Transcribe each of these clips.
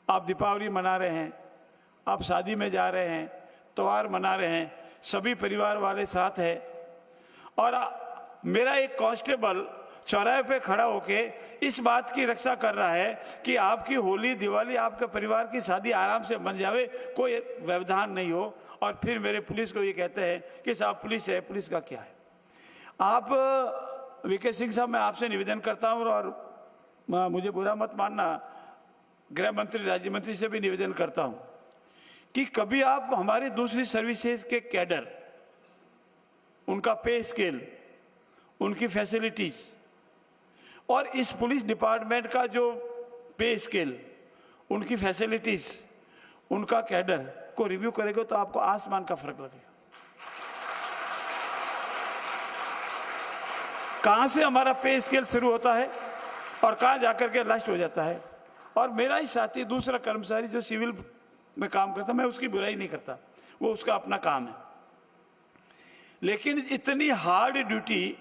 आप दीपावली मना रहे हैं, आप शादी में जा रहे हैं, त्यौहार मना रहे हैं, सभी परिवार वाले साथ है, और मेरा एक कांस्टेबल चौराहे पे खड़ा होके इस बात की रक्षा कर रहा है कि आपकी होली दिवाली, आपके परिवार की शादी आराम से बन जावे, कोई व्यवधान नहीं हो, और फिर मेरे पुलिस को ये कहते हैं कि साहब पुलिस है, पुलिस का क्या है। आप वीके सिंह साहब, मैं आपसे निवेदन करता हूँ, और मुझे बुरा मत मानना, गृह मंत्री राज्य मंत्री से भी निवेदन करता हूँ कि कभी आप हमारी दूसरी सर्विसेज के कैडर, उनका पे स्केल, उनकी फैसिलिटीज और इस पुलिस डिपार्टमेंट का जो पे स्केल, उनकी फैसिलिटीज, उनका कैडर को रिव्यू करेंगे तो आपको आसमान का फर्क लगेगा। कहां से हमारा पे स्केल शुरू होता है और कहां जाकर के लास्ट हो जाता है। और मेरा ही साथी दूसरा कर्मचारी जो सिविल में काम करता, मैं उसकी बुराई नहीं करता, वो उसका अपना काम है, लेकिन इतनी हार्ड ड्यूटी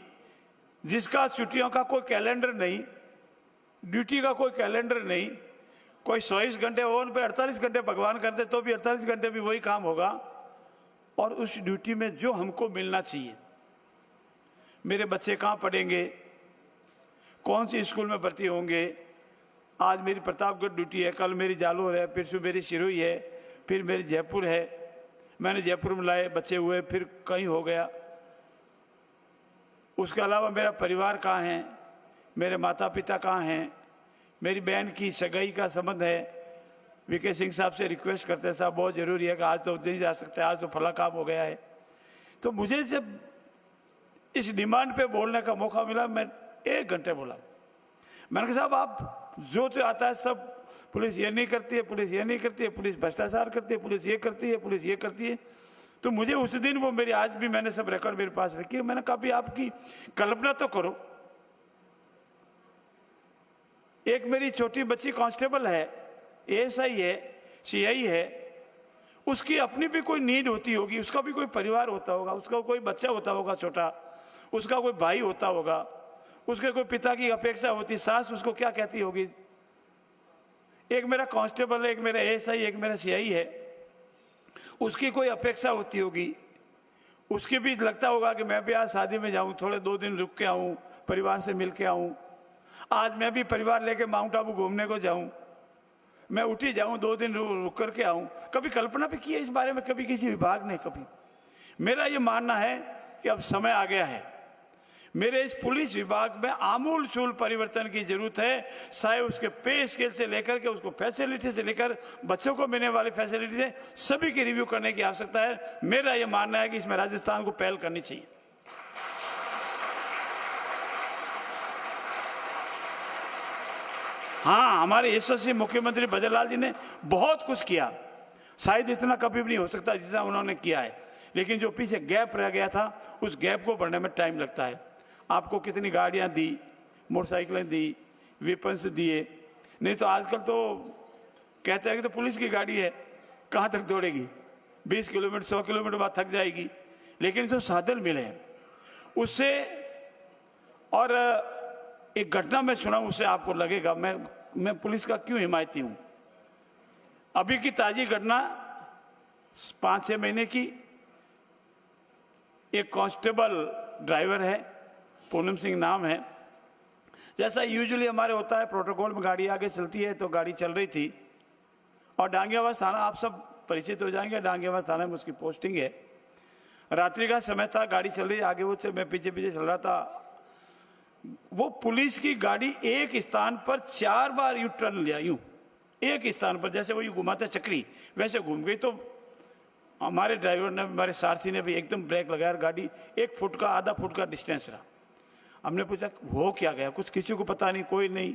जिसका छुट्टियों का कोई कैलेंडर नहीं, ड्यूटी का कोई कैलेंडर नहीं, कोई 24 घंटे हो, उन पे 48 घंटे भगवान करते तो भी 48 घंटे भी वही काम होगा, और उस ड्यूटी में जो हमको मिलना चाहिए, मेरे बच्चे कहाँ पढ़ेंगे, कौन सी स्कूल में भर्ती होंगे, आज मेरी प्रतापगढ़ ड्यूटी है, कल मेरी जालोर है, फिर मेरी सिरोही है, फिर मेरी जयपुर है, मैंने जयपुर में लाए बच्चे हुए, फिर कहीं हो गया। उसके अलावा मेरा परिवार कहाँ है, मेरे माता पिता कहाँ हैं, मेरी बहन की सगाई का संबंध है। वीके सिंह साहब से रिक्वेस्ट करते हैं, साहब बहुत ज़रूरी है कि आज तो नहीं जा सकते, आज तो फला काम हो गया है। तो मुझे जब इस डिमांड पे बोलने का मौका मिला, मैं 1 घंटे बोला। मैंने कहा साहब आप जो तो आता है सब, पुलिस ये नहीं करती है, पुलिस ये नहीं करती है, पुलिस भ्रष्टाचार करती है, पुलिस ये करती है, पुलिस ये करती है। तो मुझे उस दिन वो मेरी, आज भी मैंने सब रिकॉर्ड मेरे पास रखी है, मैंने कहा भी आपकी कल्पना तो करो, एक मेरी छोटी बच्ची कांस्टेबल है, एएसआई है, सीआई है, उसकी अपनी भी कोई नीड होती होगी, उसका भी कोई परिवार होता होगा, उसका कोई बच्चा होता होगा छोटा, उसका कोई भाई होता होगा, उसके कोई पिता की अपेक्षा होती, सास उसको क्या कहती होगी। एक मेरा कांस्टेबल है, एक मेरा एएसआई, एक मेरा सीआई है, उसकी कोई अपेक्षा होती होगी, उसकी भी लगता होगा कि मैं भी आज शादी में जाऊं, थोड़े 2 दिन रुक के आऊं, परिवार से मिल के आऊं, आज मैं भी परिवार लेके माउंट आबू घूमने को जाऊं, मैं उठी जाऊं, 2 दिन रुक करके आऊं। कभी कल्पना भी की है इस बारे में? कभी किसी विभाग ने? कभी। मेरा ये मानना है कि अब समय आ गया है, मेरे इस पुलिस विभाग में आमूल चूल परिवर्तन की जरूरत है। चाहे उसके पे स्केल से लेकर के उसको फैसिलिटी से लेकर बच्चों को मिलने वाली फैसिलिटी से सभी की रिव्यू करने की आवश्यकता है। मेरा यह मानना है कि इसमें राजस्थान को पहल करनी चाहिए। हाँ, हमारे यशस्वी मुख्यमंत्री भजनलाल जी ने बहुत कुछ किया, शायद इतना कभी भी नहीं हो सकता जितना उन्होंने किया है, लेकिन जो पीछे गैप रह गया था उस गैप को भरने में टाइम लगता है। आपको कितनी गाड़ियां दी, मोटरसाइकिलें दी, वेपन्स दिए, नहीं तो आजकल तो कहते हैं कि तो पुलिस की गाड़ी है, कहाँ तक दौड़ेगी, 20 किलोमीटर 100 किलोमीटर बाद थक जाएगी। लेकिन जो साधन मिले हैं उससे, और एक घटना मैं सुनाऊं, उससे आपको लगेगा मैं पुलिस का क्यों हिमायती हूं। अभी की ताजी घटना 5-6 महीने की, एक कांस्टेबल ड्राइवर है, पूनम सिंह नाम है। जैसा यूजुअली हमारे होता है प्रोटोकॉल में, गाड़ी आगे चलती है तो गाड़ी चल रही थी, और डांगेवास थाना, आप सब परिचित हो जाएंगे, डांगेवास थाना में उसकी पोस्टिंग है। रात्रि का समय था, गाड़ी चल रही आगे, वो मैं पीछे पीछे चल रहा था। वो पुलिस की गाड़ी एक स्थान पर 4 बार यू टर्न लिया, यूं एक स्थान पर, जैसे वो यूं घुमाते चक्री वैसे घूम गई। तो हमारे ड्राइवर ने, हमारे सारथी ने भी एकदम ब्रेक लगाया, गाड़ी 1 फुट का, आधा फुट का डिस्टेंस रहा। हमने पूछा हो क्या गया, कुछ किसी को पता नहीं, कोई नहीं।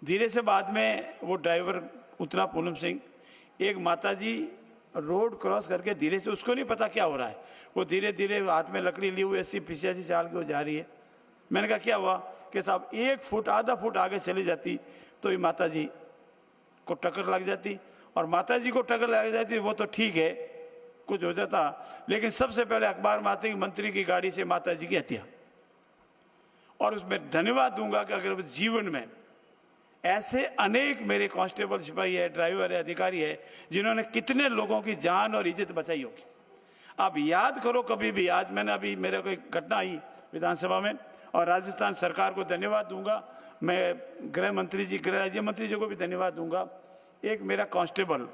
धीरे से बाद में वो ड्राइवर उतरा, पूनम सिंह। एक माताजी रोड क्रॉस करके धीरे से, उसको नहीं पता क्या हो रहा है, वो धीरे धीरे हाथ में लकड़ी ली हुई 80-85 साल की वो जा रही है। मैंने कहा क्या हुआ? कि साहब 1 फुट आधा फुट आगे चली जाती तो ये माताजी को टक्कर लग जाती, और माताजी को टक्कर लग जाती वो तो ठीक है, कुछ हो जाता, लेकिन सबसे पहले अखबार में आती मंत्री की गाड़ी से माताजी की हत्या। और उसमें धन्यवाद दूंगा कि अगर जीवन में ऐसे अनेक मेरे कांस्टेबल, सिपाही है, ड्राइवर है, अधिकारी है, जिन्होंने कितने लोगों की जान और इज्जत बचाई होगी। आप याद करो कभी भी। आज मैंने अभी मेरे को एक घटना आई विधानसभा में, और राजस्थान सरकार को धन्यवाद दूंगा, मैं गृह मंत्री जी, गृह राज्य मंत्री जी को भी धन्यवाद दूंगा। एक मेरा कांस्टेबल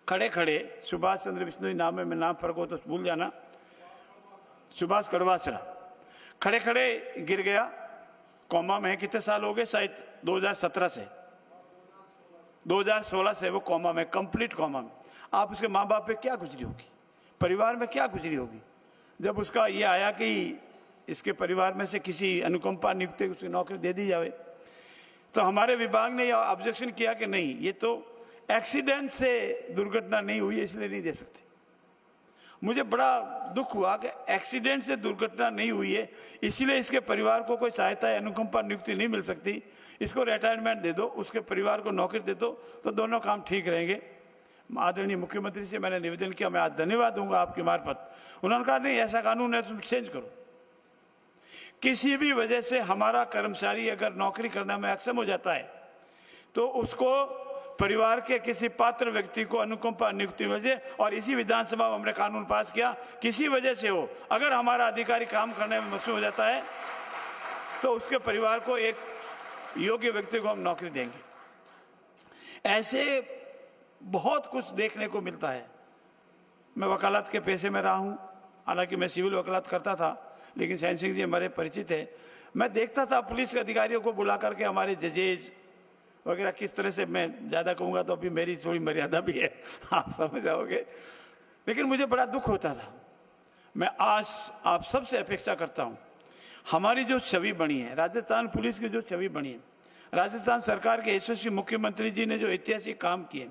खड़े खड़े, सुभाष चंद्र बिश्नोई नाम है, मैं नाम फर्क हो तो भूल जाना, सुभाष कड़वासरा, खड़े खड़े गिर गया, कोमा में है। कितने साल हो गए? शायद 2017 से 2016 से वो कोमा में, कंप्लीट कोमा में। आप उसके माँ बाप पे क्या गुजरी होगी, परिवार में क्या गुजरी होगी, जब उसका ये आया कि इसके परिवार में से किसी अनुकंपा नियुक्त उसकी नौकरी दे दी जाए। तो हमारे विभाग ने यह ऑब्जेक्शन किया कि नहीं, ये तो एक्सीडेंट से दुर्घटना नहीं हुई है, इसलिए नहीं दे सकते। मुझे बड़ा दुख हुआ कि एक्सीडेंट से दुर्घटना नहीं हुई है, इसलिए इसके परिवार को कोई सहायता या अनुकंपा नियुक्ति नहीं मिल सकती, इसको रिटायरमेंट दे दो, उसके परिवार को नौकरी दे दो, तो दोनों काम ठीक रहेंगे। आदरणीय मुख्यमंत्री से मैंने निवेदन किया, मैं आज धन्यवाद दूंगा आपकी मार्फत। उन्होंने कहा नहीं, ऐसा कानून है, तुम चेंज करो। किसी भी वजह से हमारा कर्मचारी अगर नौकरी करने में अक्षम हो जाता है तो उसको परिवार के किसी पात्र व्यक्ति को अनुकंपा नियुक्ति वजह, और इसी विधानसभा में हमने कानून पास किया, किसी वजह से हो, अगर हमारा अधिकारी काम करने में मशहूर हो जाता है तो उसके परिवार को एक योग्य व्यक्ति को हम नौकरी देंगे। ऐसे बहुत कुछ देखने को मिलता है। मैं वकालत के पेशे में रहा हूं, हालांकि मैं सिविल वकालत करता था, लेकिन सैन सिंह जी हमारे परिचित है। मैं देखता था पुलिस के अधिकारियों को बुला करके हमारे जजेज वगैरह किस तरह से, मैं ज़्यादा कहूँगा तो अभी मेरी थोड़ी मर्यादा भी है, आप समझ जाओगे, लेकिन मुझे बड़ा दुख होता था। मैं आज आप सबसे अपेक्षा करता हूँ, हमारी जो छवि बनी है, राजस्थान पुलिस की जो छवि बनी है, राजस्थान सरकार के यशस्वी मुख्यमंत्री जी ने जो ऐतिहासिक काम किए,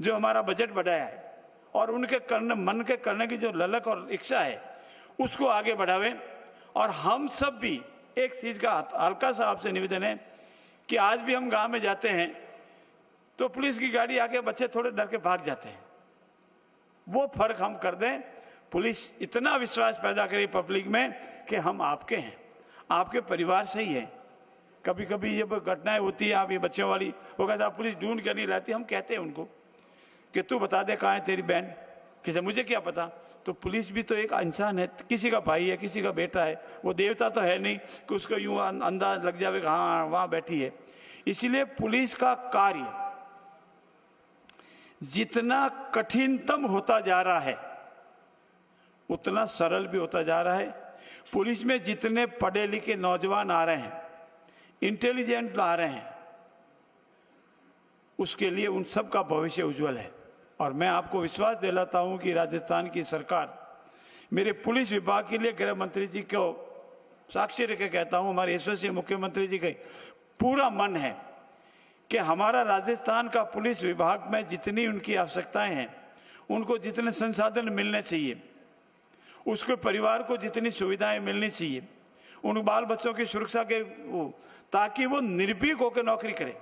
जो हमारा बजट बढ़ाया है, और उनके करने, मन के करने की जो ललक और इच्छा है, उसको आगे बढ़ावे। और हम सब भी एक चीज़ का हल्का सा आपसे निवेदन है कि आज भी हम गांव में जाते हैं तो पुलिस की गाड़ी आके बच्चे थोड़े डर के भाग जाते हैं, वो फर्क हम कर दें। पुलिस इतना विश्वास पैदा करे पब्लिक में कि हम आपके हैं, आपके परिवार से ही हैं। कभी कभी ये घटनाएं होती है, आप ये बच्चों वाली, वो कहता है पुलिस ढूंढ कर नहीं लाती, हम कहते हैं उनको कि तू बता दे कहाँ है तेरी बहन, किसे, मुझे क्या पता। तो पुलिस भी तो एक इंसान है, किसी का भाई है, किसी का बेटा है, वो देवता तो है नहीं कि उसको यूं अंदाज लग जावे कि हाँ वहाँ बैठी है। इसीलिए पुलिस का कार्य जितना कठिनतम होता जा रहा है उतना सरल भी होता जा रहा है। पुलिस में जितने पढ़े लिखे नौजवान आ रहे हैं, इंटेलिजेंट आ रहे हैं, उसके लिए उन सब का भविष्य उज्जवल है। और मैं आपको विश्वास दिलाता हूं कि राजस्थान की सरकार मेरे पुलिस विभाग के लिए गृह मंत्री जी को साक्षी रख के कहता हूं, हमारे यशस्वी मुख्यमंत्री जी का पूरा मन है कि हमारा राजस्थान का पुलिस विभाग में जितनी उनकी आवश्यकताएं हैं, उनको जितने संसाधन मिलने चाहिए, उसके परिवार को जितनी सुविधाएं मिलनी चाहिए, उन बाल बच्चों की सुरक्षा के ताकि वो निर्भीक होकर नौकरी करे।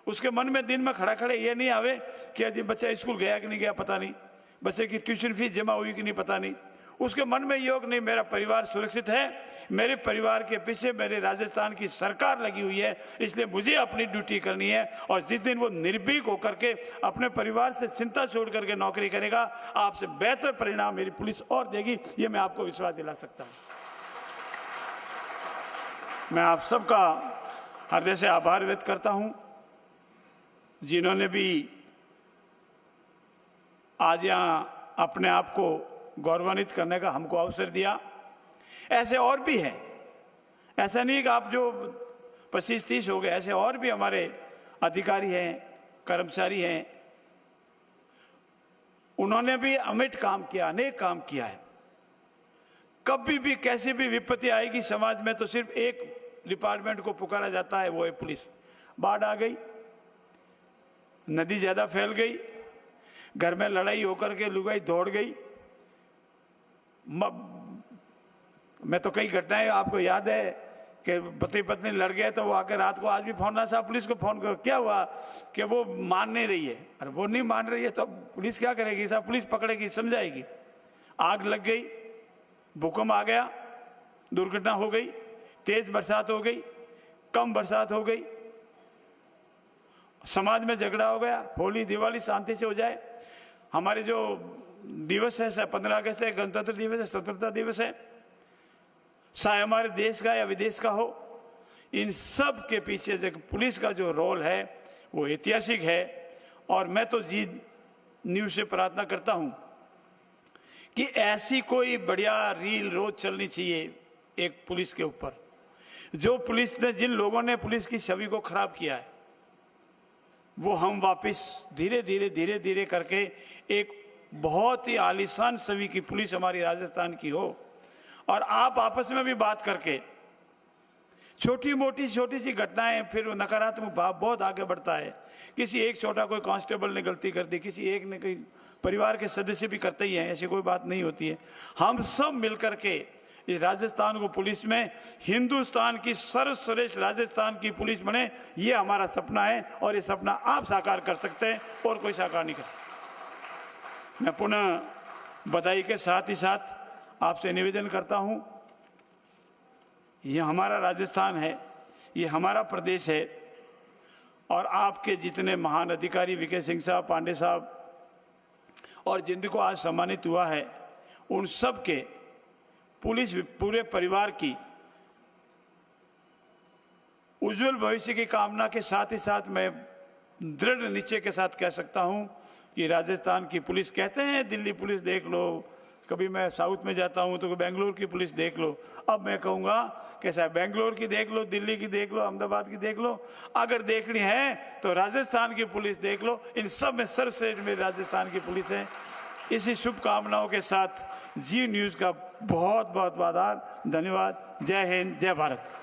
उसके मन में दिन में खड़ा खड़े ये नहीं आवे कि अजी बच्चा स्कूल गया कि नहीं गया पता नहीं, बच्चे की ट्यूशन फीस जमा हुई कि नहीं पता नहीं। उसके मन में योग नहीं, मेरा परिवार सुरक्षित है, मेरे परिवार के पीछे मेरे राजस्थान की सरकार लगी हुई है, इसलिए मुझे अपनी ड्यूटी करनी है। और जिस दिन वो निर्भीक होकर के अपने परिवार से चिंता छोड़ करके नौकरी करेगा, आपसे बेहतर परिणाम मेरी पुलिस और देगी, ये मैं आपको विश्वास दिला सकता हूं। मैं आप सबका हृदय से आभार व्यक्त करता हूं, जिन्होंने भी आज यहाँ अपने आप को गौरवान्वित करने का हमको अवसर दिया। ऐसे और भी हैं, ऐसा नहीं कि आप जो 25-30 हो गए, ऐसे और भी हमारे अधिकारी हैं, कर्मचारी हैं, उन्होंने भी अमिट काम किया, अनेक काम किया है। कभी भी कैसी भी विपत्ति आएगी समाज में तो सिर्फ एक डिपार्टमेंट को पुकारा जाता है, वो है पुलिस। बाढ़ आ गई, नदी ज्यादा फैल गई, घर में लड़ाई होकर के लुगाई दौड़ गई। मैं तो कई घटनाएं आपको याद है कि पति पत्नी लड़ गए तो वो आकर रात को, आज भी फोन ना साहब पुलिस को फोन करो, क्या हुआ कि वो मान नहीं रही है। अरे वो नहीं मान रही है तो पुलिस क्या करेगी साहब, पुलिस पकड़ेगी, समझाएगी। आग लग गई, भूकंप आ गया, दुर्घटना हो गई, तेज बरसात हो गई, कम बरसात हो गई, समाज में झगड़ा हो गया, होली दिवाली शांति से हो जाए। हमारे जो दिवस है 15 अगस्त है, गणतंत्र दिवस है, स्वतंत्रता दिवस है, चाहे हमारे देश का या विदेश का हो, इन सब के पीछे जो पुलिस का जो रोल है वो ऐतिहासिक है। और मैं तो जी न्यूज़ से प्रार्थना करता हूं कि ऐसी कोई बढ़िया रील रोज चलनी चाहिए एक पुलिस के ऊपर। जो पुलिस ने, जिन लोगों ने पुलिस की छवि को खराब किया है, वो हम वापस धीरे धीरे करके एक बहुत ही आलीशान छवि की पुलिस हमारी राजस्थान की हो। और आप आपस में भी बात करके छोटी सी घटनाएं, फिर वो नकारात्मक भाव बहुत आगे बढ़ता है। किसी एक छोटा कोई कांस्टेबल ने गलती कर दी, किसी एक ने, कोई परिवार के सदस्य भी करते ही हैं, ऐसी कोई बात नहीं होती है। हम सब मिलकर के इस राजस्थान को पुलिस में हिंदुस्तान की सर्वश्रेष्ठ राजस्थान की पुलिस बने, ये हमारा सपना है। और ये सपना आप साकार कर सकते हैं और कोई साकार नहीं कर सकता। मैं पुनः बधाई के साथ ही साथ आपसे निवेदन करता हूं, ये हमारा राजस्थान है, ये हमारा प्रदेश है। और आपके जितने महान अधिकारी वीके सिंह साहब, पांडे साहब और जिनको आज सम्मानित हुआ है, उन सब के पुलिस पूरे परिवार की उज्जवल भविष्य की कामना के साथ ही साथ मैं दृढ़ निश्चय के साथ कह सकता हूं कि राजस्थान की पुलिस, कहते हैं दिल्ली पुलिस देख लो, कभी मैं साउथ में जाता हूं तो बेंगलोर की पुलिस देख लो। अब मैं कहूंगा कि साहब बेंगलोर की देख लो, दिल्ली की देख लो, अहमदाबाद की देख लो, अगर देखनी है तो राजस्थान की पुलिस देख लो। इन सब में सर्वश्रेष्ठ में राजस्थान की पुलिस है। इसी शुभकामनाओं के साथ जी न्यूज़ का बहुत बहुत आभार, धन्यवाद। जय हिंद, जय भारत।